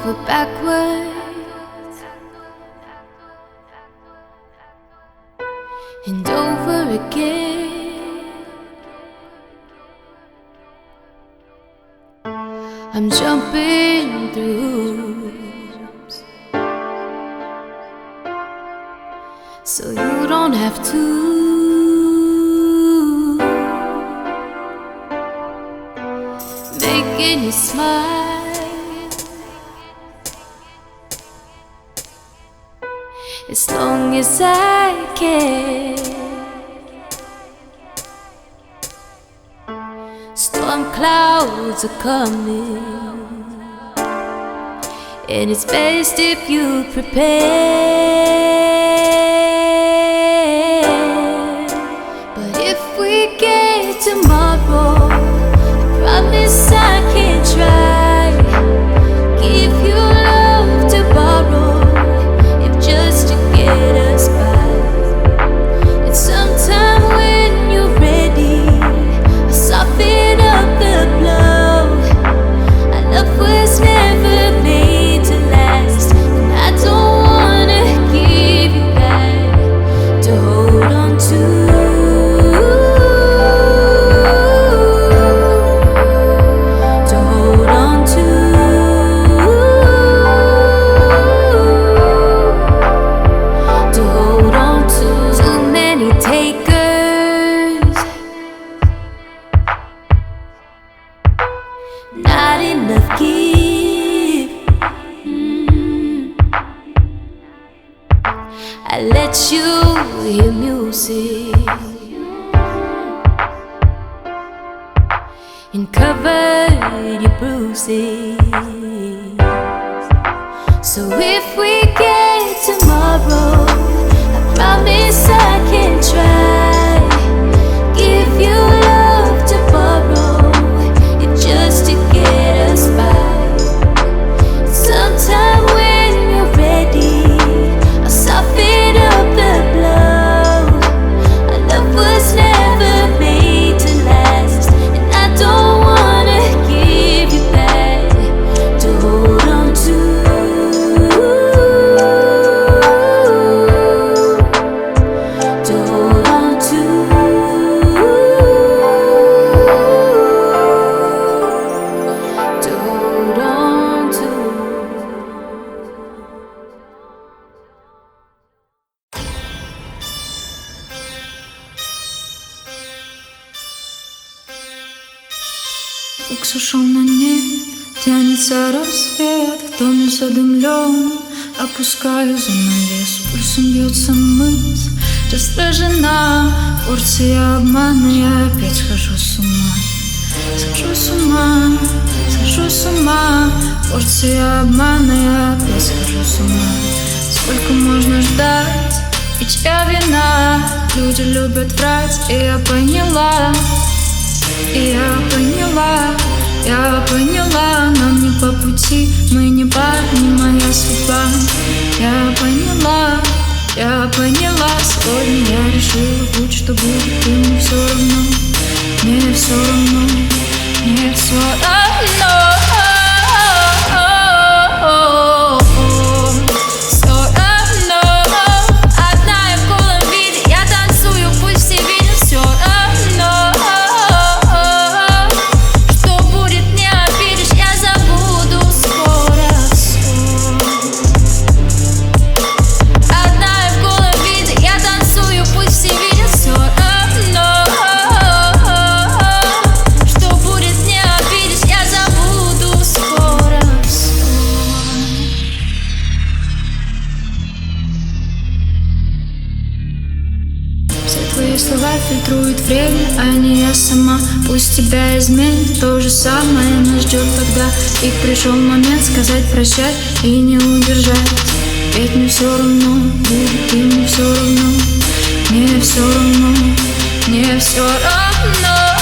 over backwards and over again. I'm jumping through hoops so you don't have to. Making you smile as long as I can. Storm clouds are coming, and it's best if you prepare. But if we get tomorrow, promise I can try. Give you love to borrow, if just to get us by. And sometime when you're ready, I'll soften up the blow. Our love was never made to last, and I don't wanna give you back to hold on to. Not enough give. I let you hear music and cover your bruises. So if we get tomorrow, I promise I can try. Give you love to borrow, just to get us by. Sometime when you're ready, I'll soften up the blow. Our love was never made to last, and I don't wanna give you back to hold on to. To hold on to. Звук сошел на нет, тянется рассвет, в доме задымлен, опускаю занавес, пульсом бьется мысль, раздражена, порция обмана, я опять схожу с ума. Схожу с ума, схожу с ума, порция обмана, я опять схожу с ума. Сколько можно ждать, и чья вина? Люди любят врать, и я поняла. И я поняла, нам не по пути, мы не пара, не моя судьба. Я поняла, сегодня я решила, будь что будет, и мне все равно, мне все равно, мне все равно. Твои слова фильтруют время, а не я сама. Пусть тебя изменит то же самое, нас ждет тогда. И пришел момент сказать прощай и не удержать. Ведь мне все равно, будет и мне все равно, мне все равно, мне все равно.